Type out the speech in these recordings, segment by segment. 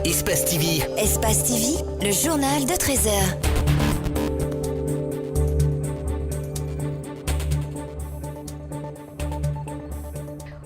Espace TV. Espace TV, le journal de 13 heures.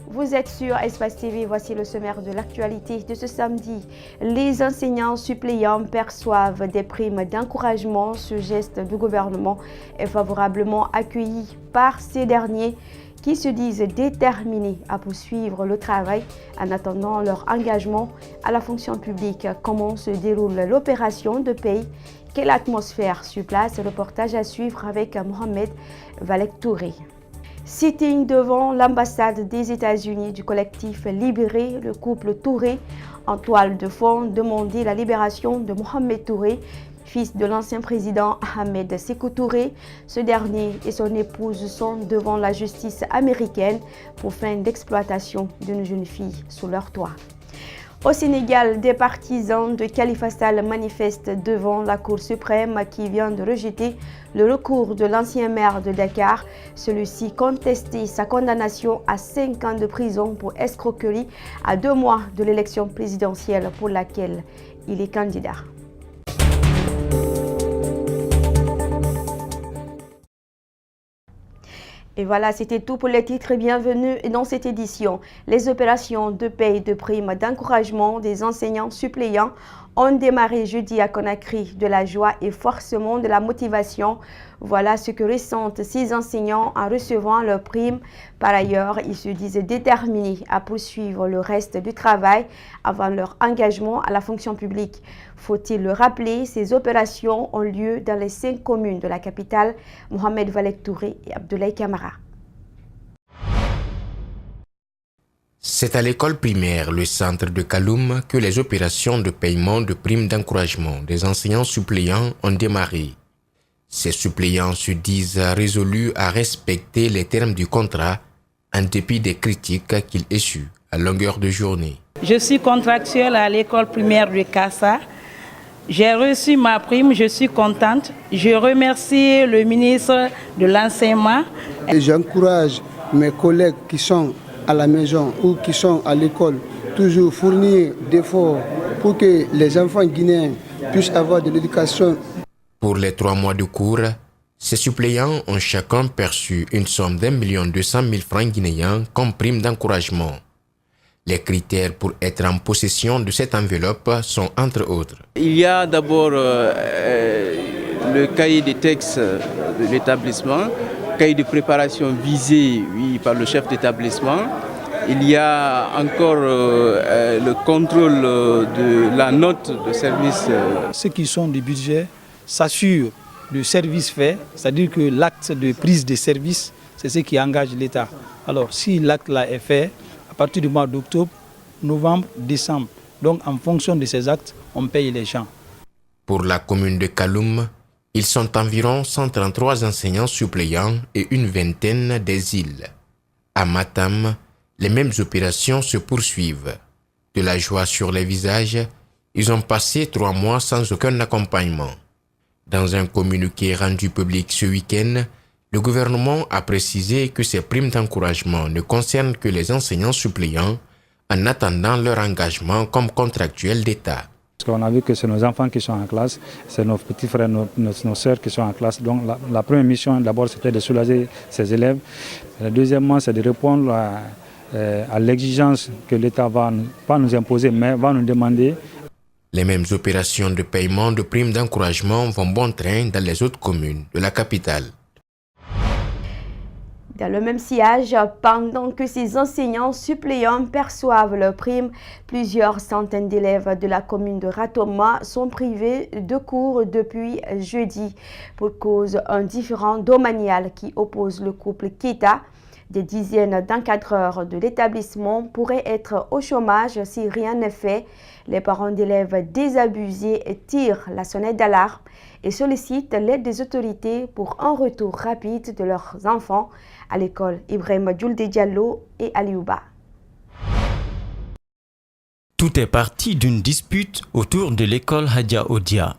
Vous êtes sur Espace TV, voici le sommaire de l'actualité de ce samedi. Les enseignants suppléants perçoivent des primes d'encouragement. Ce geste du gouvernement est favorablement accueilli par ces derniers qui se disent déterminés à poursuivre le travail en attendant leur engagement à la fonction publique. Comment se déroule l'opération de paye? Quelle atmosphère sur place? Reportage à suivre avec Mohamed Valek-Touré. Sitting devant l'ambassade des États-Unis du collectif Libéré, le couple Touré, en toile de fond, demandait la libération de Mohamed Touré, fils de l'ancien président Ahmed Sékou Touré. Ce dernier et son épouse sont devant la justice américaine pour fin d'exploitation d'une jeune fille sous leur toit. Au Sénégal, des partisans de Khalifa Sall manifestent devant la Cour suprême qui vient de rejeter le recours de l'ancien maire de Dakar. Celui-ci contestait sa condamnation à 5 ans de prison pour escroquerie à 2 mois de l'élection présidentielle pour laquelle il est candidat. Et voilà, c'était tout pour les titres. Bienvenue dans cette édition. Les opérations de paie de primes d'encouragement des enseignants suppléants ont démarré jeudi à Conakry. De la joie et forcément de la motivation. Voilà ce que ressentent ces enseignants en recevant leurs primes. Par ailleurs, ils se disent déterminés à poursuivre le reste du travail avant leur engagement à la fonction publique. Faut-il le rappeler, ces opérations ont lieu dans les 5 communes de la capitale, Mohamed Valek-Touré et Abdoulaye Kamara. C'est à l'école primaire, le centre de Kaloum, que les opérations de paiement de primes d'encouragement des enseignants suppléants ont démarré. Ces suppléants se disent résolus à respecter les termes du contrat en dépit des critiques qu'ils essuient à longueur de journée. Je suis contractuelle à l'école primaire de Kassa. J'ai reçu ma prime, je suis contente. Je remercie le ministre de l'Enseignement. Et j'encourage mes collègues qui sont à la maison ou qui sont à l'école, toujours fournir d'efforts pour que les enfants guinéens puissent avoir de l'éducation. Pour les 3 mois de cours, ces suppléants ont chacun perçu une somme d'1,2 million francs guinéens comme prime d'encouragement. Les critères pour être en possession de cette enveloppe sont entre autres. Il y a d'abord le cahier des textes de l'établissement, cahier de préparation visé par le chef d'établissement. Il y a encore le contrôle de la note de service. Ceux qui sont du budget s'assurent du service fait, c'est-à-dire que l'acte de prise de service, c'est ce qui engage l'État. Alors si l'acte-là est fait, à partir du mois d'octobre, novembre, décembre, donc en fonction de ces actes, on paye les gens. Pour la commune de Kaloum, ils sont environ 133 enseignants suppléants et une vingtaine des îles. À Matam, les mêmes opérations se poursuivent. De la joie sur les visages, ils ont passé 3 mois sans aucun accompagnement. Dans un communiqué rendu public ce week-end, le gouvernement a précisé que ces primes d'encouragement ne concernent que les enseignants suppléants en attendant leur engagement comme contractuels d'État. Parce qu'on a vu que c'est nos enfants qui sont en classe, c'est nos petits frères, nos sœurs qui sont en classe. Donc la première mission, d'abord, c'était de soulager ces élèves. Deuxièmement, c'est de répondre à l'exigence que l'État va pas nous imposer, mais va nous demander. Les mêmes opérations de paiement de primes d'encouragement vont bon train dans les autres communes de la capitale. Dans le même sillage, pendant que ces enseignants suppléants perçoivent leurs primes, plusieurs centaines d'élèves de la commune de Ratoma sont privés de cours depuis jeudi pour cause d'un différend domanial qui oppose le couple Keita. Des dizaines d'encadreurs de l'établissement pourraient être au chômage si rien n'est fait. Les parents d'élèves désabusés tirent la sonnette d'alarme et sollicitent l'aide des autorités pour un retour rapide de leurs enfants à l'école Ibrahima Djoulde Diallo et Aliouba. Tout est parti d'une dispute autour de l'école Hadja Odia.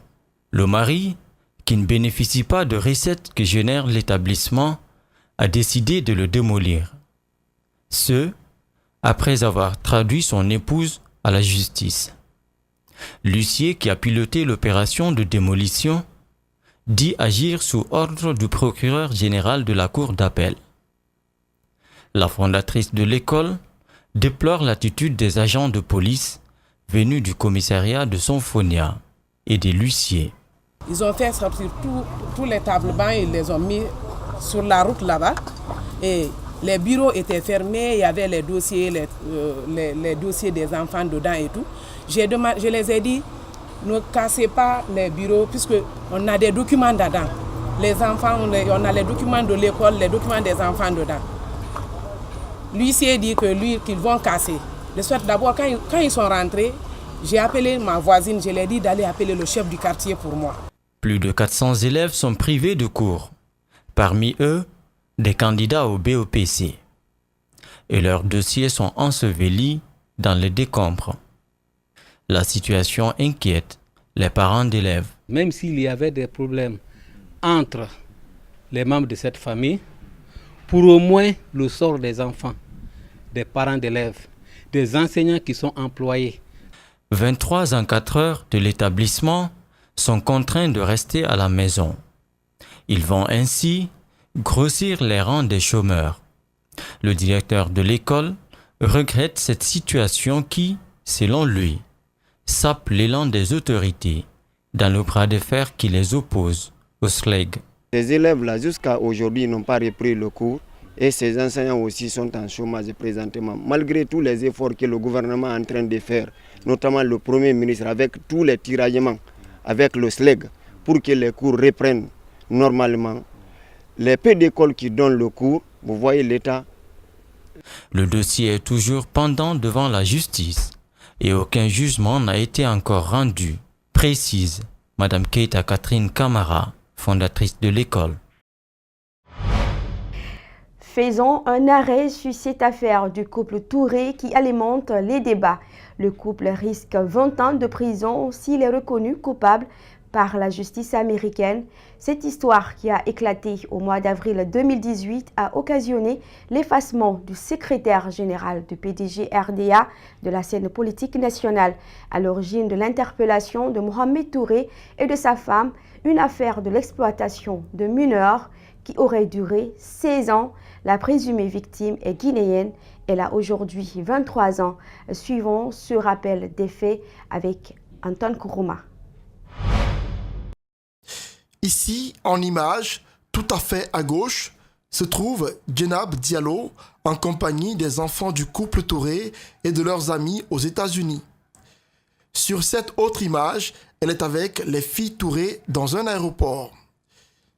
Le mari, qui ne bénéficie pas de recettes que génère l'établissement, a décidé de le démolir. Ce, après avoir traduit son épouse à la justice. L'huissier qui a piloté l'opération de démolition dit agir sous ordre du procureur général de la cour d'appel. La fondatrice de l'école déplore l'attitude des agents de police venus du commissariat de Sonfonia et des l'huissier. Ils ont fait sortir tous les tableaux, ils les ont mis sur la route là-bas. Et les bureaux étaient fermés, il y avait les dossiers, les dossiers des enfants dedans et tout. Je les ai dit, ne cassez pas les bureaux puisqu'on a des documents dedans. Les enfants, on a les documents de l'école, les documents des enfants dedans. L'huissier dit qu'ils vont casser. De suite, d'abord, quand ils sont rentrés, j'ai appelé ma voisine, je lui ai dit d'aller appeler le chef du quartier pour moi. Plus de 400 élèves sont privés de cours. Parmi eux, des candidats au BEPC. Et leurs dossiers sont ensevelis dans les décombres. La situation inquiète les parents d'élèves. Même s'il y avait des problèmes entre les membres de cette famille, pour au moins le sort des enfants, des parents d'élèves, des enseignants qui sont employés. 23 encadreurs de l'établissement sont contraints de rester à la maison. Ils vont ainsi grossir les rangs des chômeurs. Le directeur de l'école regrette cette situation qui, selon lui, sape l'élan des autorités dans le bras de fer qui les oppose au SLEG. Ces élèves-là, jusqu'à aujourd'hui, n'ont pas repris le cours et ces enseignants aussi sont en chômage présentement. Malgré tous les efforts que le gouvernement est en train de faire, notamment le Premier ministre avec tous les tiraillements avec le SLEG pour que les cours reprennent normalement, les peu d'écoles qui donnent le cours, vous voyez l'État. Le dossier est toujours pendant devant la justice et aucun jugement n'a été encore rendu, précise Madame Keita Catherine Camara, fondatrice de l'école. Faisons un arrêt sur cette affaire du couple Touré qui alimente les débats. Le couple risque 20 ans de prison s'il est reconnu coupable par la justice américaine. Cette histoire qui a éclaté au mois d'avril 2018 a occasionné l'effacement du secrétaire général du PDG RDA de la scène politique nationale. À l'origine de l'interpellation de Mohamed Touré et de sa femme, une affaire de l'exploitation de mineurs qui aurait duré 16 ans. La présumée victime est guinéenne. Elle a aujourd'hui 23 ans. Suivons ce rappel des faits avec Anton Kourouma. Ici, en image, tout à fait à gauche, se trouve Djenab Diallo en compagnie des enfants du couple Touré et de leurs amis aux États-Unis. Sur cette autre image, elle est avec les filles Touré dans un aéroport.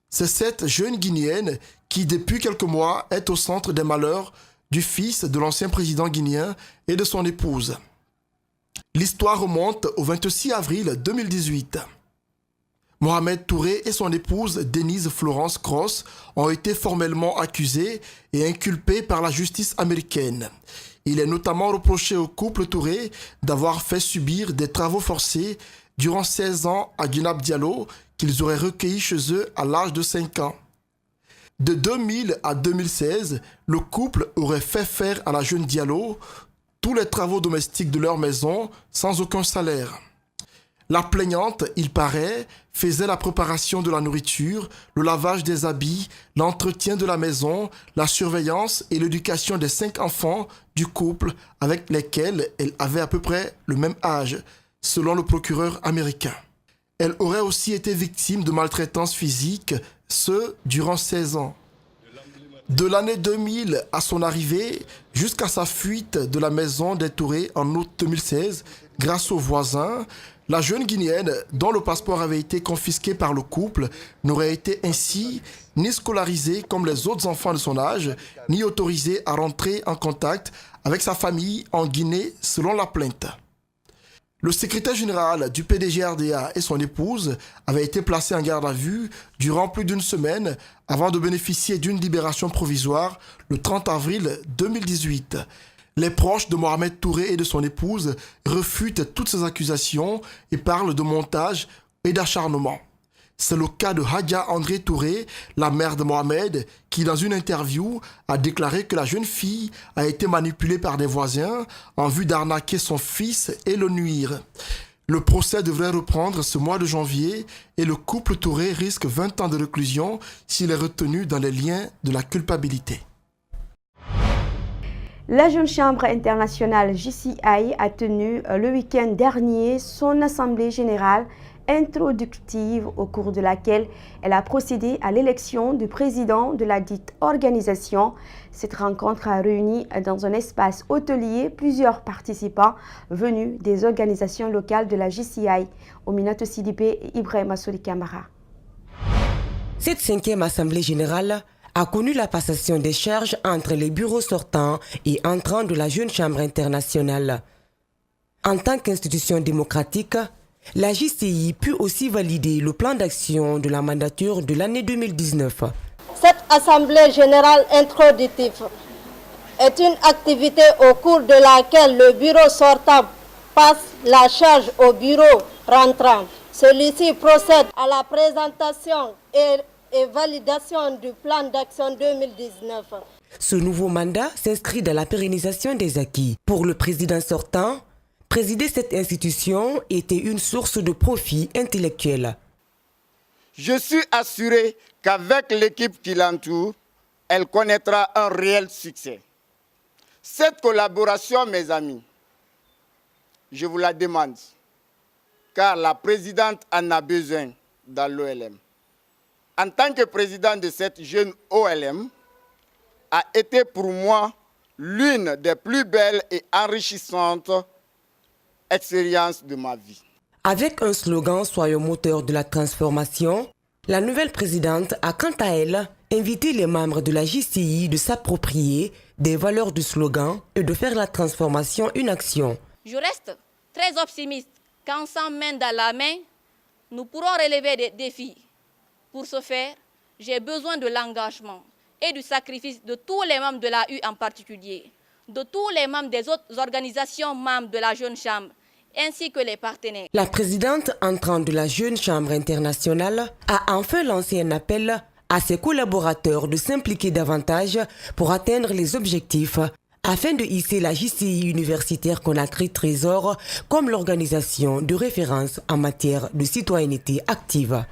C'est cette jeune Guinéenne qui, depuis quelques mois, est au centre des malheurs du fils de l'ancien président guinéen et de son épouse. L'histoire remonte au 26 avril 2018. Mohamed Touré et son épouse Denise Florence Cross ont été formellement accusés et inculpés par la justice américaine. Il est notamment reproché au couple Touré d'avoir fait subir des travaux forcés durant 16 ans à Djenab Diallo qu'ils auraient recueillis chez eux à l'âge de 5 ans. De 2000 à 2016, le couple aurait fait faire à la jeune Diallo tous les travaux domestiques de leur maison sans aucun salaire. La plaignante, il paraît, faisait la préparation de la nourriture, le lavage des habits, l'entretien de la maison, la surveillance et l'éducation des 5 enfants du couple avec lesquels elle avait à peu près le même âge, selon le procureur américain. Elle aurait aussi été victime de maltraitance physique, ce durant 16 ans. De l'année 2000 à son arrivée, jusqu'à sa fuite de la maison des Touré en août 2016, grâce aux voisins, la jeune Guinéenne, dont le passeport avait été confisqué par le couple, n'aurait été ainsi ni scolarisée comme les autres enfants de son âge, ni autorisée à rentrer en contact avec sa famille en Guinée selon la plainte. Le secrétaire général du PDG RDA et son épouse avaient été placés en garde à vue durant plus d'une semaine avant de bénéficier d'une libération provisoire le 30 avril 2018. Les proches de Mohamed Touré et de son épouse refutent toutes ces accusations et parlent de montage et d'acharnement. C'est le cas de Hadja André Touré, la mère de Mohamed, qui dans une interview a déclaré que la jeune fille a été manipulée par des voisins en vue d'arnaquer son fils et le nuire. Le procès devrait reprendre ce mois de janvier et le couple Touré risque 20 ans de réclusion s'il est retenu dans les liens de la culpabilité. La Jeune Chambre internationale JCI a tenu le week-end dernier son assemblée générale introductive au cours de laquelle elle a procédé à l'élection du président de la dite organisation. Cette rencontre a réuni dans un espace hôtelier plusieurs participants venus des organisations locales de la JCI. Ominato Sidibé et Ibrahima Soli Kamara. Cette 5e assemblée générale a connu la passation des charges entre les bureaux sortants et entrants de la Jeune Chambre internationale. En tant qu'institution démocratique, la JCI put aussi valider le plan d'action de la mandature de l'année 2019. Cette assemblée générale introductive est une activité au cours de laquelle le bureau sortant passe la charge au bureau rentrant. Celui-ci procède à la présentation et validation du plan d'action 2019. Ce nouveau mandat s'inscrit dans la pérennisation des acquis. Pour le président sortant, présider cette institution était une source de profit intellectuel. Je suis assuré qu'avec l'équipe qui l'entoure, elle connaîtra un réel succès. Cette collaboration, mes amis, je vous la demande, car la présidente en a besoin dans l'OLM. En tant que président de cette jeune OLM, a été pour moi l'une des plus belles et enrichissantes expériences de ma vie. Avec un slogan « Soyons moteurs de la transformation », la nouvelle présidente a quant à elle invité les membres de la JCI de s'approprier des valeurs du slogan et de faire la transformation une action. Je reste très optimiste qu'ensemble, main dans la main, nous pourrons relever des défis. Pour ce faire, j'ai besoin de l'engagement et du sacrifice de tous les membres de la U en particulier, de tous les membres des autres organisations membres de la Jeune Chambre, ainsi que les partenaires. La présidente entrante de la Jeune Chambre internationale a enfin lancé un appel à ses collaborateurs de s'impliquer davantage pour atteindre les objectifs afin de hisser la JCI universitaire Conakry Trésor comme l'organisation de référence en matière de citoyenneté active.